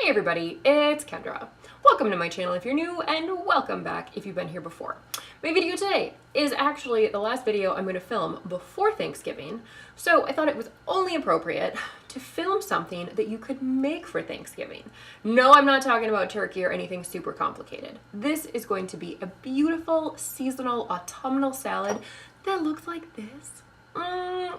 Hey everybody, it's Kendra. Welcome to my channel if you're new, and welcome back if you've been here before. My video today is actually the last video I'm going to film before Thanksgiving, so I thought it was only appropriate to film something that you could make for Thanksgiving. No, I'm not talking about turkey or anything super complicated. This is going to be a beautiful seasonal autumnal salad that looks like this.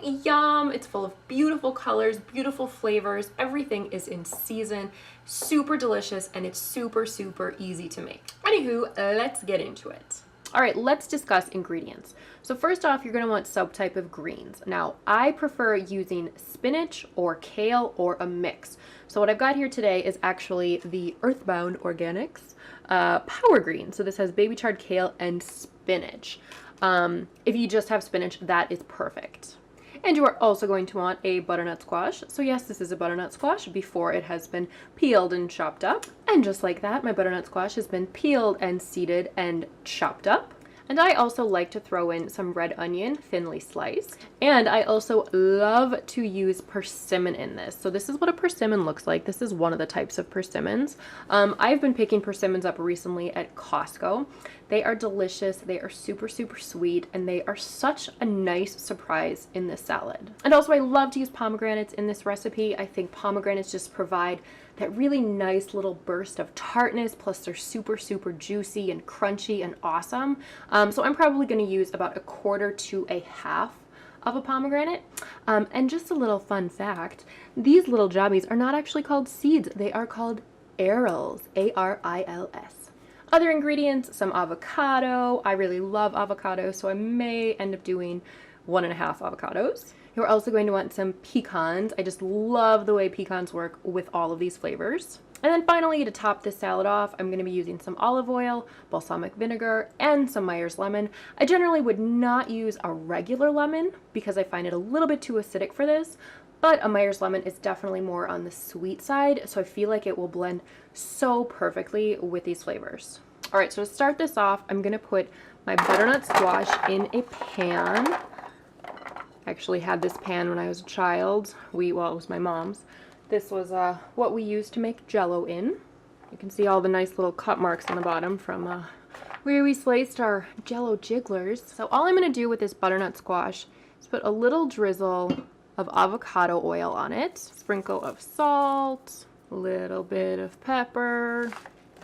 Yum! It's full of beautiful colors, beautiful flavors. Everything is in season, super delicious, and it's super easy to make. Anywho, let's get into it. All right, let's discuss ingredients. So first off, you're going to want some type of greens. Now, I prefer using spinach or kale or a mix. So what I've got here today is actually the Earthbound Organics Power Green. So this has baby chard, kale, and spinach. If you just have spinach, that is perfect. And you are also going to want a butternut squash. So yes, this is a butternut squash before it has been peeled and chopped up. And just like that, my butternut squash has been peeled and seeded and chopped up. And I also like to throw in some red onion, thinly sliced. And I also love to use persimmon in this. So this is what a persimmon looks like. This is one of the types of persimmons. I've been picking persimmons up recently at Costco. They are delicious. They are super sweet, and they are such a nice surprise in this salad. And also I love to use pomegranates in this recipe. I think pomegranates just provide that really nice little burst of tartness, plus they're super juicy and crunchy and awesome. So I'm probably going to use about 1/4 to 1/2 of a pomegranate. And just a little fun fact, these little jobbies are not actually called seeds, they are called arils, A-R-I-L-S. Other ingredients, some avocado. I really love avocado, so I may end up doing 1.5 avocados. You're also going to want some pecans. I just love the way pecans work with all of these flavors. And then finally, to top this salad off, I'm going to be using some olive oil, balsamic vinegar, and some Myers lemon. I generally would not use a regular lemon because I find it a little bit too acidic for this, but a Myers lemon is definitely more on the sweet side, so I feel like it will blend so perfectly with these flavors. All right, so to start this off, I'm going to put my butternut squash in a pan. I actually had this pan when I was a child. Well, it was my mom's. This was what we used to make Jell-O in. You can see all the nice little cut marks on the bottom from where we sliced our Jell-O jigglers. So all I'm going to do with this butternut squash is put a little drizzle of avocado oil on it, sprinkle of salt, a little bit of pepper,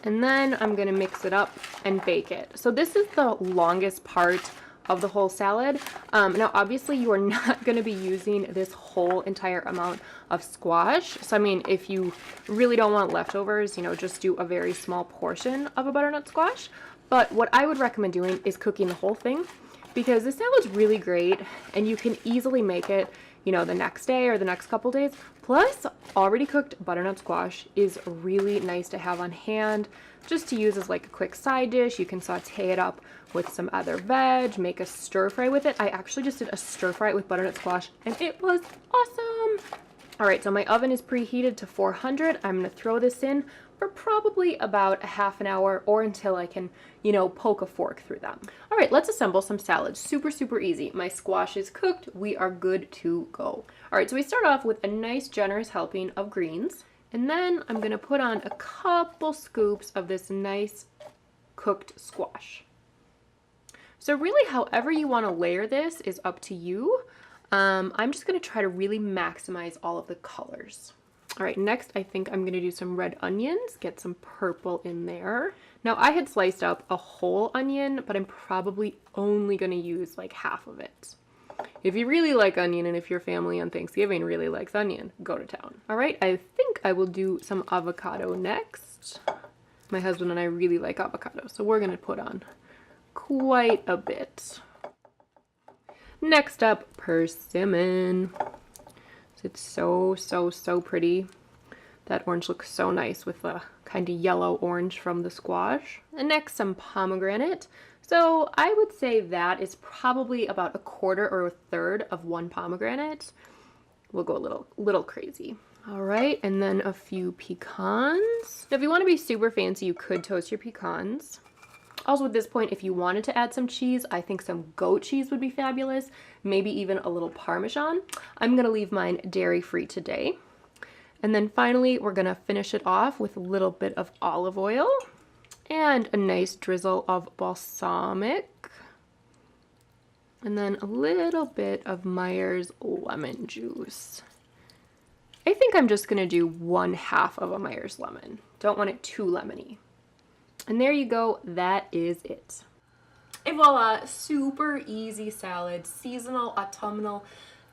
and then I'm going to mix it up and bake it. So this is the longest part of the whole salad. Now obviously you are not going to be using this whole entire amount of squash. So I mean, if you really don't want leftovers, you know, just do a very small portion of a butternut squash. But what I would recommend doing is cooking the whole thing, because this salad's really great and you can easily make it, you know, the next day or the next couple days. Plus, already cooked butternut squash is really nice to have on hand, just to use as like a quick side dish. You can saute it up with some other veg, make a stir fry with it. I actually just did a stir fry with butternut squash and it was awesome. All right, so my oven is preheated to 400. I'm gonna throw this in for probably about a half an hour, or until I can, you know, poke a fork through them. All right, let's assemble some salad. Super easy. My squash is cooked. We are good to go. All right, so we start off with a nice generous helping of greens. And then I'm gonna put on a couple scoops of this nice cooked squash. So really, however you wanna layer this is up to you. I'm just gonna try to really maximize all of the colors. All right, next I think I'm gonna do some red onions, get some purple in there. Now I had sliced up a whole onion, but I'm probably only gonna use like half of it. If you really like onion, and if your family on Thanksgiving really likes onion, go to town. All right, I think I will do some avocado next. My husband and I really like avocado, so we're gonna put on quite a bit. Next up, persimmon. It's so pretty. That orange looks so nice with the kind of yellow orange from the squash. And next, some pomegranate. So I would say that is probably about 1/4 or 1/3 of one pomegranate. We'll go a little crazy. All right, and then a few pecans. Now, if you want to be super fancy, you could toast your pecans. Also, at this point, if you wanted to add some cheese, I think some goat cheese would be fabulous. Maybe even a little Parmesan. I'm going to leave mine dairy-free today. And then finally, we're gonna finish it off with a little bit of olive oil and a nice drizzle of balsamic. And then a little bit of Meyer's lemon juice. I think I'm just gonna do 1/2 of a Meyer's lemon. Don't want it too lemony. And there you go, that is it. And voila, super easy salad, seasonal, autumnal,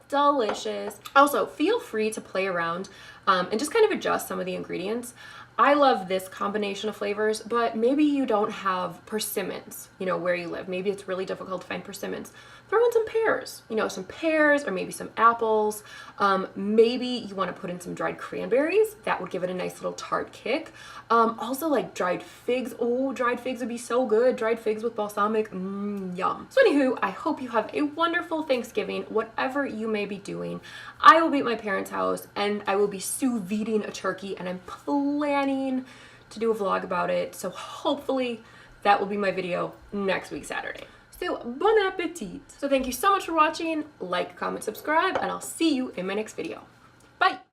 delicious. Also, feel free to play around and just kind of adjust some of the ingredients. I love this combination of flavors, but maybe you don't have persimmons, you know, where you live. Maybe it's really difficult to find persimmons. Throw in some pears, you know, some pears or maybe some apples. Maybe you want to put in some dried cranberries. That would give it a nice little tart kick. Also like dried figs. Oh, dried figs would be so good. Dried figs with balsamic, yum. So anywho, I hope you have a wonderful Thanksgiving, whatever you may be doing. I will be at my parents' house and I will be sous videing a turkey, and I'm planning to do a vlog about it. So hopefully that will be my video next week, Saturday. So bon appetit. So thank you so much for watching. Like, comment, subscribe, and I'll see you in my next video. Bye.